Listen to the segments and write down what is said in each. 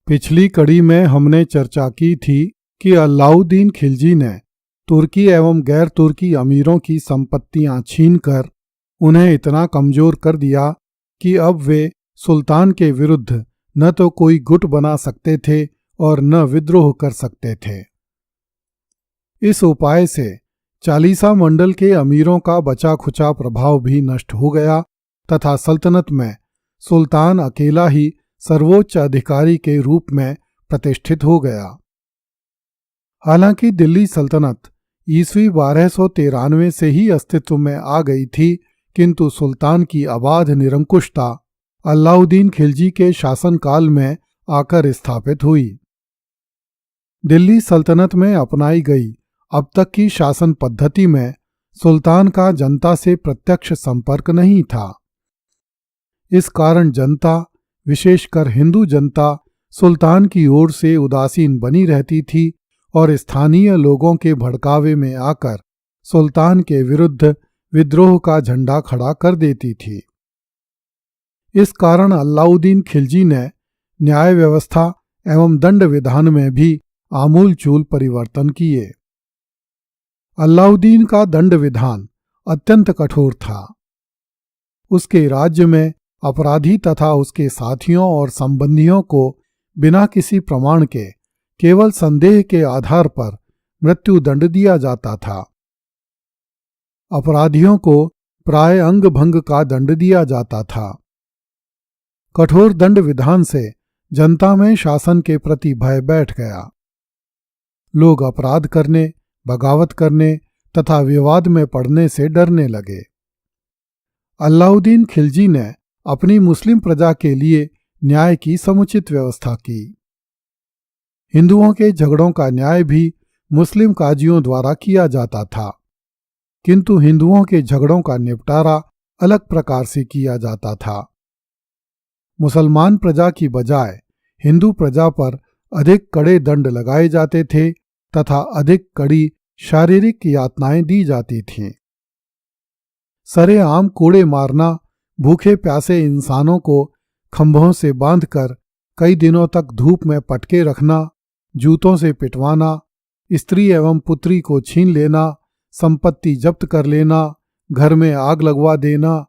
पिछली कड़ी में हमने चर्चा की थी कि अलाउद्दीन खिलजी ने तुर्की एवं गैर तुर्की अमीरों की संपत्तियां छीनकर उन्हें इतना कमजोर कर दिया कि अब वे सुल्तान के विरुद्ध न तो कोई गुट बना सकते थे और न विद्रोह कर सकते थे। इस उपाय से चालीसा मंडल के अमीरों का बचा खुचा प्रभाव भी नष्ट हो गया तथा सल्तनत में सुल्तान अकेला ही सर्वोच्च अधिकारी के रूप में प्रतिष्ठित हो गया। हालांकि दिल्ली सल्तनत ईस्वी 1293 से ही अस्तित्व में आ गई थी, किंतु सुल्तान की अबाध निरंकुशता अलाउद्दीन खिलजी के शासनकाल में आकर स्थापित हुई। दिल्ली सल्तनत में अपनाई गई अब तक की शासन पद्धति में सुल्तान का जनता से प्रत्यक्ष संपर्क नहीं था। इस कारण जनता, विशेषकर हिंदू जनता, सुल्तान की ओर से उदासीन बनी रहती थी और स्थानीय लोगों के भड़कावे में आकर सुल्तान के विरुद्ध विद्रोह का झंडा खड़ा कर देती थी। इस कारण अलाउद्दीन खिलजी ने न्याय व्यवस्था एवं दंड विधान में भी आमूलचूल परिवर्तन किए। अलाउद्दीन का दंड विधान अत्यंत कठोर था। उसके राज्य में अपराधी तथा उसके साथियों और संबंधियों को बिना किसी प्रमाण के केवल संदेह के आधार पर मृत्यु दंड दिया जाता था। अपराधियों को प्राय अंग भंग का दंड दिया जाता था। कठोर दंड विधान से जनता में शासन के प्रति भय बैठ गया। लोग अपराध करने, बगावत करने तथा विवाद में पड़ने से डरने लगे। अलाउद्दीन खिलजी ने अपनी मुस्लिम प्रजा के लिए न्याय की समुचित व्यवस्था की। हिंदुओं के झगड़ों का न्याय भी मुस्लिम काजियों द्वारा किया जाता था, किंतु हिंदुओं के झगड़ों का निपटारा अलग प्रकार से किया जाता था। मुसलमान प्रजा की बजाय हिंदू प्रजा पर अधिक कड़े दंड लगाए जाते थे तथा अधिक कड़ी शारीरिक यातनाएं दी जाती थीं। सरेआम कोड़े मारना, भूखे प्यासे इंसानों को खंभों से बांधकर कई दिनों तक धूप में पटके रखना, जूतों से पिटवाना, स्त्री एवं पुत्री को छीन लेना, संपत्ति जब्त कर लेना, घर में आग लगवा देना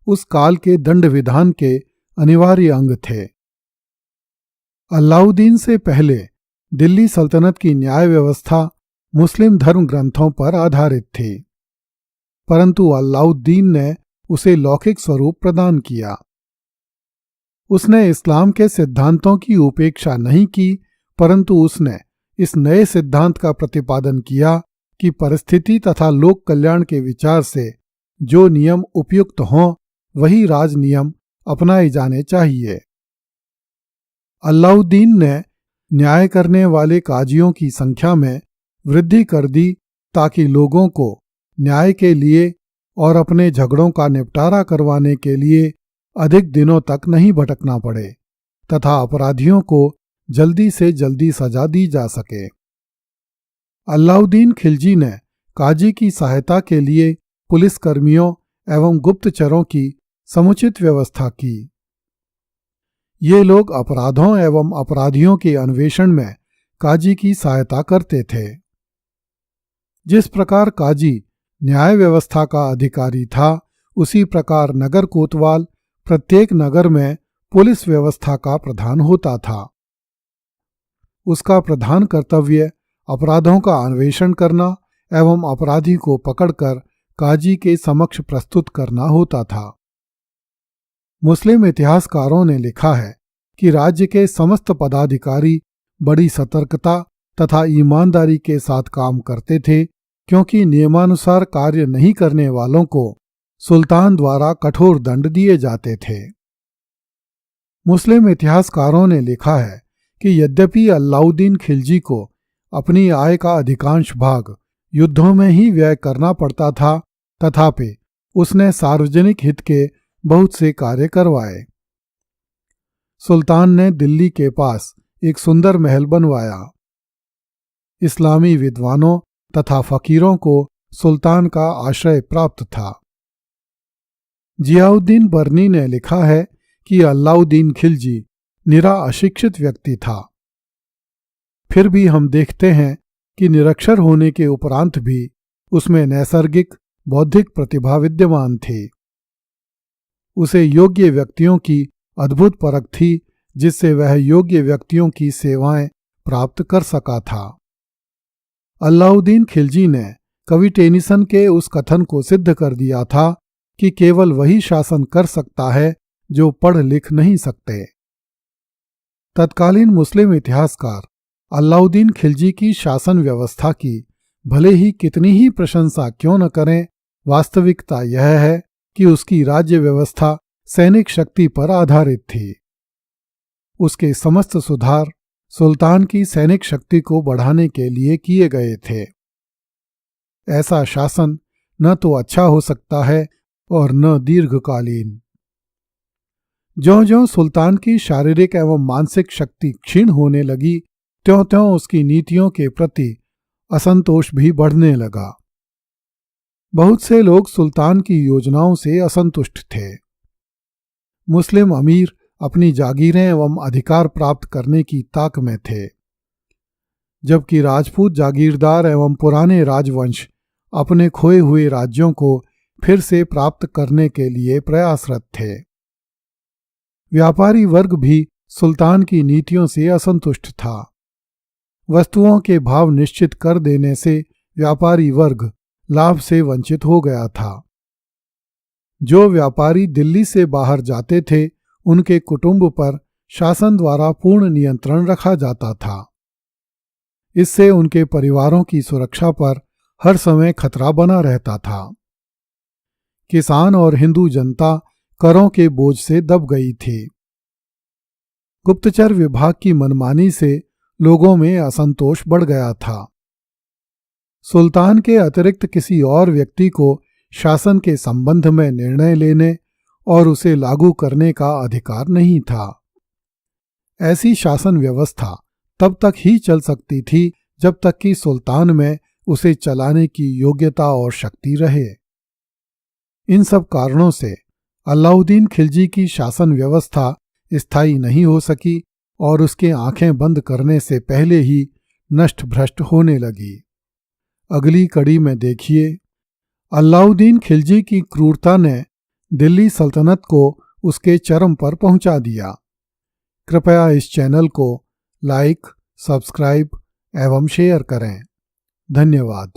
उस काल के दंड विधान के अनिवार्य अंग थे। अलाउद्दीन से पहले दिल्ली सल्तनत की न्याय व्यवस्था मुस्लिम धर्म ग्रंथों पर आधारित थी, परंतु अलाउद्दीन ने उसे लौकिक स्वरूप प्रदान किया। उसने इस्लाम के सिद्धांतों की उपेक्षा नहीं की, परंतु उसने इस नए सिद्धांत का प्रतिपादन किया कि परिस्थिति तथा लोक कल्याण के विचार से जो नियम उपयुक्त हों वही राज नियम अपनाए जाने चाहिए। अलाउद्दीन ने न्याय करने वाले काजियों की संख्या में वृद्धि कर दी ताकि लोगों को न्याय के लिए और अपने झगड़ों का निपटारा करवाने के लिए अधिक दिनों तक नहीं भटकना पड़े तथा अपराधियों को जल्दी से जल्दी सजा दी जा सके। अलाउद्दीन खिलजी ने काजी की सहायता के लिए पुलिसकर्मियों एवं गुप्तचरों की समुचित व्यवस्था की। ये लोग अपराधों एवं अपराधियों के अन्वेषण में काजी की सहायता करते थे। जिस प्रकार काजी न्याय व्यवस्था का अधिकारी था, उसी प्रकार नगर कोतवाल प्रत्येक नगर में पुलिस व्यवस्था का प्रधान होता था। उसका प्रधान कर्तव्य अपराधों का अन्वेषण करना एवं अपराधी को पकड़कर काजी के समक्ष प्रस्तुत करना होता था। मुस्लिम इतिहासकारों ने लिखा है कि राज्य के समस्त पदाधिकारी बड़ी सतर्कता तथा ईमानदारी के साथ काम करते थे, क्योंकि नियमानुसार कार्य नहीं करने वालों को सुल्तान द्वारा कठोर दंड दिए जाते थे। मुस्लिम इतिहासकारों ने लिखा है कि यद्यपि अलाउद्दीन खिलजी को अपनी आय का अधिकांश भाग युद्धों में ही व्यय करना पड़ता था, तथापि उसने सार्वजनिक हित के बहुत से कार्य करवाए। सुल्तान ने दिल्ली के पास एक सुंदर महल बनवाया। इस्लामी विद्वानों तथा फकीरों को सुल्तान का आश्रय प्राप्त था। जियाउद्दीन बर्नी ने लिखा है कि अलाउद्दीन खिलजी निरा अशिक्षित व्यक्ति था। फिर भी हम देखते हैं कि निरक्षर होने के उपरांत भी उसमें नैसर्गिक बौद्धिक प्रतिभा विद्यमान थी। उसे योग्य व्यक्तियों की अद्भुत परख थी, जिससे वह योग्य व्यक्तियों की सेवाएं प्राप्त कर सका था। अलाउद्दीन खिलजी ने कवि टेनिसन के उस कथन को सिद्ध कर दिया था कि केवल वही शासन कर सकता है जो पढ़ लिख नहीं सकते। तत्कालीन मुस्लिम इतिहासकार अलाउद्दीन खिलजी की शासन व्यवस्था की भले ही कितनी ही प्रशंसा क्यों न करें, वास्तविकता यह है कि उसकी राज्य व्यवस्था सैनिक शक्ति पर आधारित थी। उसके समस्त सुधार सुल्तान की सैनिक शक्ति को बढ़ाने के लिए किए गए थे। ऐसा शासन न तो अच्छा हो सकता है और न दीर्घकालीन। ज्यों-ज्यों सुल्तान की शारीरिक एवं मानसिक शक्ति क्षीण होने लगी, त्यों-त्यों उसकी नीतियों के प्रति असंतोष भी बढ़ने लगा। बहुत से लोग सुल्तान की योजनाओं से असंतुष्ट थे। मुस्लिम अमीर अपनी जागीरें एवं अधिकार प्राप्त करने की ताक में थे, जबकि राजपूत जागीरदार एवं पुराने राजवंश अपने खोए हुए राज्यों को फिर से प्राप्त करने के लिए प्रयासरत थे। व्यापारी वर्ग भी सुल्तान की नीतियों से असंतुष्ट था। वस्तुओं के भाव निश्चित कर देने से व्यापारी वर्ग लाभ से वंचित हो गया था। जो व्यापारी दिल्ली से बाहर जाते थे, उनके कुटुंब पर शासन द्वारा पूर्ण नियंत्रण रखा जाता था। इससे उनके परिवारों की सुरक्षा पर हर समय खतरा बना रहता था। किसान और हिंदू जनता करों के बोझ से दब गई थी। गुप्तचर विभाग की मनमानी से लोगों में असंतोष बढ़ गया था। सुल्तान के अतिरिक्त किसी और व्यक्ति को शासन के संबंध में निर्णय लेने और उसे लागू करने का अधिकार नहीं था। ऐसी शासन व्यवस्था तब तक ही चल सकती थी जब तक कि सुल्तान में उसे चलाने की योग्यता और शक्ति रहे। इन सब कारणों से अलाउद्दीन खिलजी की शासन व्यवस्था स्थायी नहीं हो सकी और उसके आंखें बंद करने से पहले ही नष्ट भ्रष्ट होने लगी। अगली कड़ी में देखिए, अलाउद्दीन खिलजी की क्रूरता ने दिल्ली सल्तनत को उसके चरम पर पहुंचा दिया। कृपया इस चैनल को लाइक, सब्सक्राइब एवं शेयर करें। धन्यवाद।